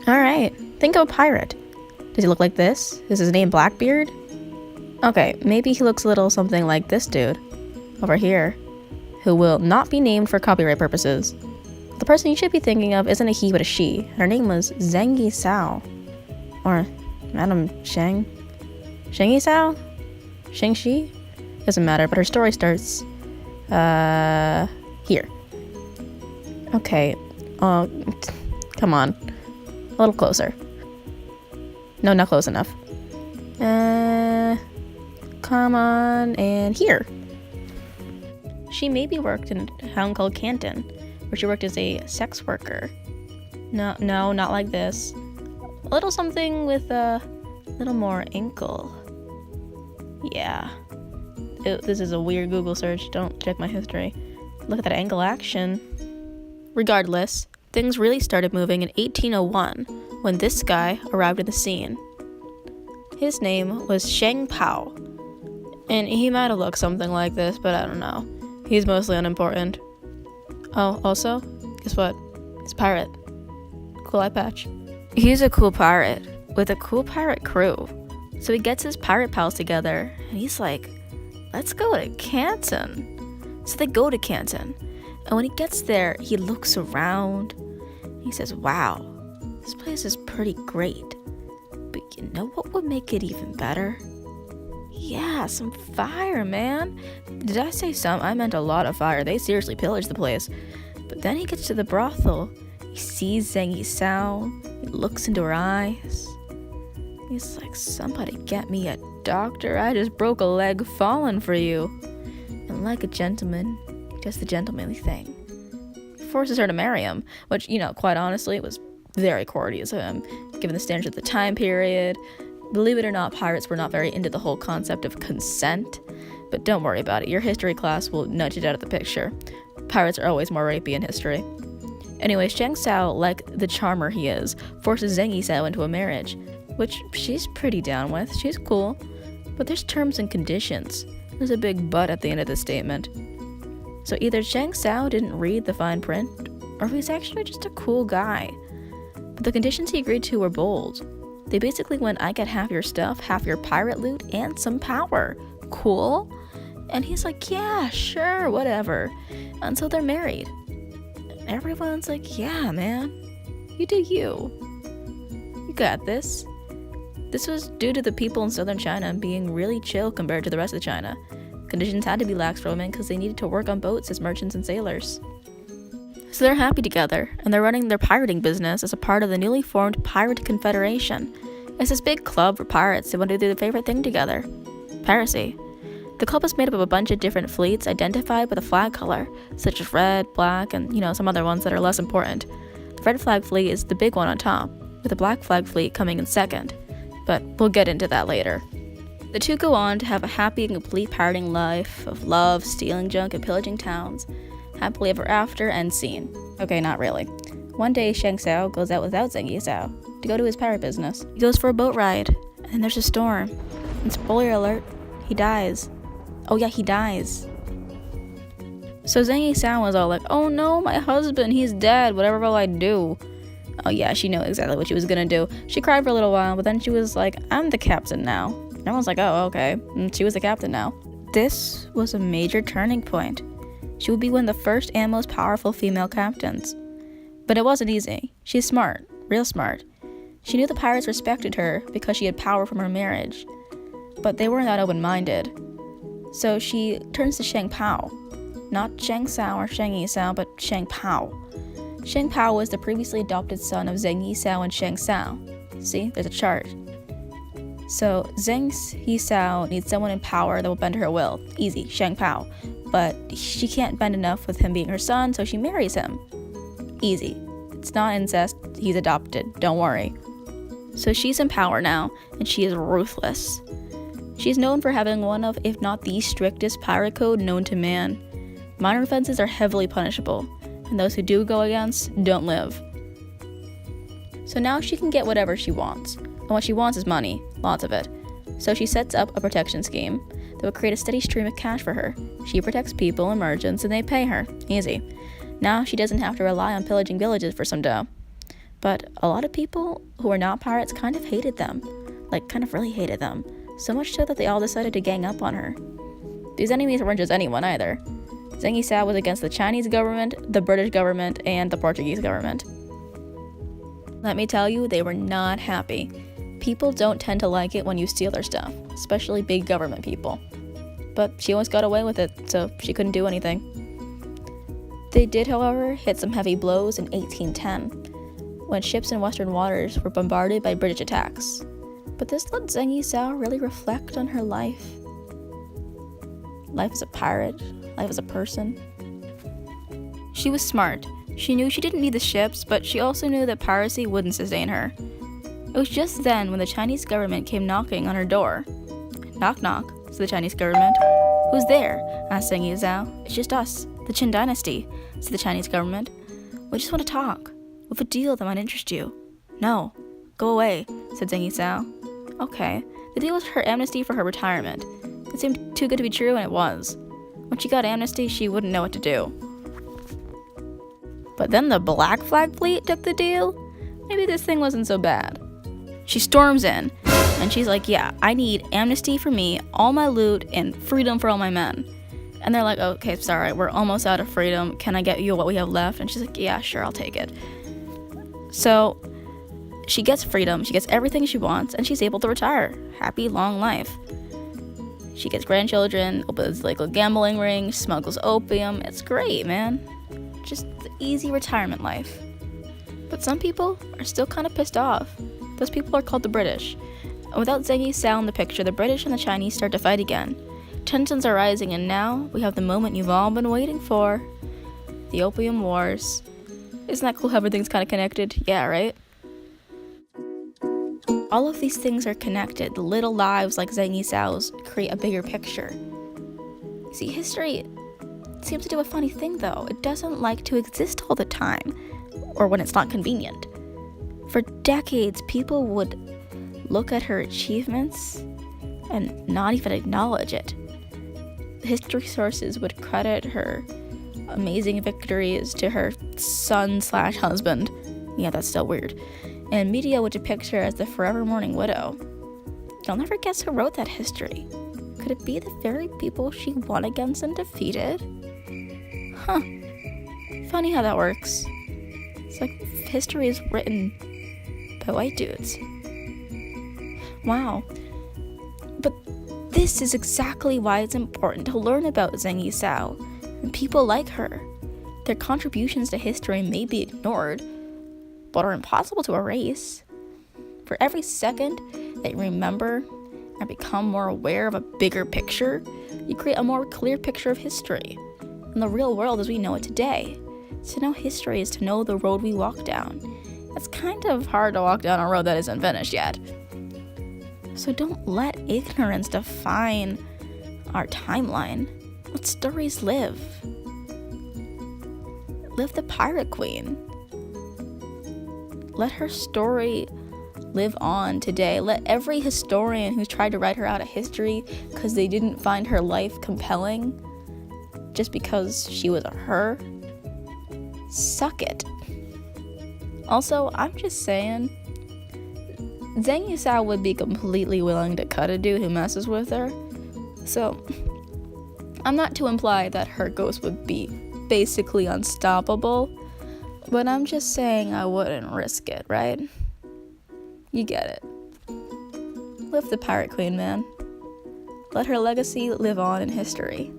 Alright, think of a pirate. Does he look like this? Is his name Blackbeard? Okay, maybe he looks a little something like this dude over here, who will not be named for copyright purposes. The person you should be thinking of isn't a he but a she. Her name was Zheng Yi Sao. Or Madame Cheng. Cheng I Sao? Sheng Shi? Doesn't matter, but her story starts here. Okay. Come on. A little closer. No, not close enough. Come on, and here. She maybe worked in a town called Canton, where she worked as a sex worker. No, not like this. A little something with a little more ankle. Yeah. This is a weird Google search. Don't check my history. Look at that ankle action. Regardless, things really started moving in 1801 when this guy arrived at the scene. His name was Cheng Pao, and he might have looked something like this, but I don't know. He's mostly unimportant. Oh, also, guess what? He's a pirate. Cool eye patch. He's a cool pirate with a cool pirate crew. So he gets his pirate pals together, and he's like, let's go to Canton. So they go to Canton, and when he gets there, he looks around. He says, wow, this place is pretty great. But you know what would make it even better? Yeah, some fire, man. Did I say some? I meant a lot of fire. They seriously pillaged the place. But then he gets to the brothel. He sees Zheng Yi Sao. He looks into her eyes. He's like, somebody get me a doctor. I just broke a leg falling for you. And like a gentleman, he does the gentlemanly thing. He forces her to marry him, which, quite honestly, was very courteous of him, given the standards of the time period. Believe it or not, pirates were not very into the whole concept of consent. But don't worry about it. Your history class will nudge it out of the picture. Pirates are always more rapey in history. Anyways, Cheng Sao, like the charmer he is, forces Zheng Yi Sao into a marriage, which she's pretty down with. She's cool. But there's terms and conditions. There's a big but at the end of the statement. So either Cheng Sao didn't read the fine print, or he's actually just a cool guy. But the conditions he agreed to were bold. They basically went, I get half your stuff, half your pirate loot, and some power. Cool? And he's like, yeah, sure, whatever. And so they're married. Everyone's like, yeah, man, you do you. You got this. This was due to the people in southern China being really chill compared to the rest of China. Conditions had to be lax for women because they needed to work on boats as merchants and sailors. So they're happy together, and they're running their pirating business as a part of the newly formed Pirate Confederation. It's this big club for pirates who want to do their favorite thing together: piracy. The club is made up of a bunch of different fleets identified with a flag color, such as red, black, and some other ones that are less important. The red flag fleet is the big one on top, with the black flag fleet coming in second. But we'll get into that later. The two go on to have a happy and complete pirating life of love, stealing junk, and pillaging towns. Happily ever after, end scene. Okay, not really. One day, Cheng Sao goes out without Zheng Yi Sao to go to his pirate business. He goes for a boat ride, and then there's a storm. And spoiler alert, he dies. Oh yeah, he dies. So Zheng Yi Sao was all like, oh no, my husband, he's dead, whatever will I do? Oh yeah, she knew exactly what she was gonna do. She cried for a little while, but then she was like, I'm the captain now. Everyone's like, oh, okay. And she was the captain now. This was a major turning point. She would be one of the first and most powerful female captains. But it wasn't easy. She's smart, real smart. She knew the pirates respected her because she had power from her marriage. But they weren't that open-minded. So she turns to Cheng Pao. Not Cheng Sao or Cheng Yi Sao, but Cheng Pao. Cheng Pao was the previously adopted son of Zheng Yi Sao and Cheng Sao. See, there's a chart. So Zheng Yi Sao needs someone in power that will bend her will. Easy, Cheng Pao. But she can't bend enough with him being her son, so she marries him. Easy. It's not incest, he's adopted, don't worry. So she's in power now, and she is ruthless. She's known for having one of, if not the strictest pirate code known to man. Minor offenses are heavily punishable, and those who do go against don't live. So now she can get whatever she wants, and what she wants is money, lots of it. So she sets up a protection scheme that will create a steady stream of cash for her. She protects people and merchants, and they pay her. Easy. Now she doesn't have to rely on pillaging villages for some dough. But a lot of people who are not pirates kind of hated them. Like, kind of really hated them. So much so that they all decided to gang up on her. These enemies weren't just anyone either. Zheng Yi Sao was against the Chinese government, the British government, and the Portuguese government. Let me tell you, they were not happy. People don't tend to like it when you steal their stuff, especially big government people. But she always got away with it, so she couldn't do anything. They did, however, hit some heavy blows in 1810, when ships in western waters were bombarded by British attacks. But this let Zheng Yi Sao really reflect on her life. Life as a pirate, life as a person. She was smart. She knew she didn't need the ships, but she also knew that piracy wouldn't sustain her. It was just then when the Chinese government came knocking on her door. Knock knock, said the Chinese government. Who's there? Asked Zheng Yi Sao. It's just us, the Cheng dynasty, said the Chinese government. We just want to talk. We have a deal that might interest you. No, go away, said Zheng Yi Sao. Okay, the deal was her amnesty for her retirement. It seemed too good to be true, and it was. When she got amnesty, she wouldn't know what to do. But then the Black Flag Fleet took the deal. Maybe this thing wasn't so bad. She storms in, and she's like, yeah, I need amnesty for me, all my loot, and freedom for all my men. And they're like, okay, sorry, we're almost out of freedom. Can I get you what we have left? And she's like, yeah, sure, I'll take it. So she gets freedom, she gets everything she wants, and she's able to retire. Happy, long life. She gets grandchildren, opens like a gambling ring, smuggles opium. It's great, man. Just the easy retirement life. But some people are still kind of pissed off. Those people are called the British. And without Zheng Yi Sao in the picture, the British and the Chinese start to fight again. Tensions are rising, and now we have the moment you've all been waiting for. The Opium Wars. Isn't that cool how everything's kind of connected? Yeah, right? All of these things are connected. The little lives like Zheng Yi Sao's create a bigger picture. See, history seems to do a funny thing, though. It doesn't like to exist all the time, or when it's not convenient. For decades, people would look at her achievements and not even acknowledge it. History sources would credit her amazing victories to her son/husband. Yeah, that's still weird. And media would depict her as the forever mourning widow. You'll never guess who wrote that history. Could it be the very people she won against and defeated? Huh. Funny how that works. It's like history is written by white dudes. Wow. But this is exactly why it's important to learn about Zheng Yi Sao and people like her. Their contributions to history may be ignored, but are impossible to erase. For every second that you remember and become more aware of a bigger picture, you create a more clear picture of history and the real world as we know it today. To know history is to know the road we walk down. It's kind of hard to walk down a road that isn't finished yet. So don't let ignorance define our timeline. Let stories live. Live the Pirate Queen. Let her story live on today. Let every historian who's tried to write her out of history because they didn't find her life compelling, just because she was a her, suck it. Also, I'm just saying, Zheng Yi Sao would be completely willing to cut a dude who messes with her. So, I'm not to imply that her ghost would be basically unstoppable, but I'm just saying I wouldn't risk it, right? You get it. Live the Pirate Queen, man. Let her legacy live on in history.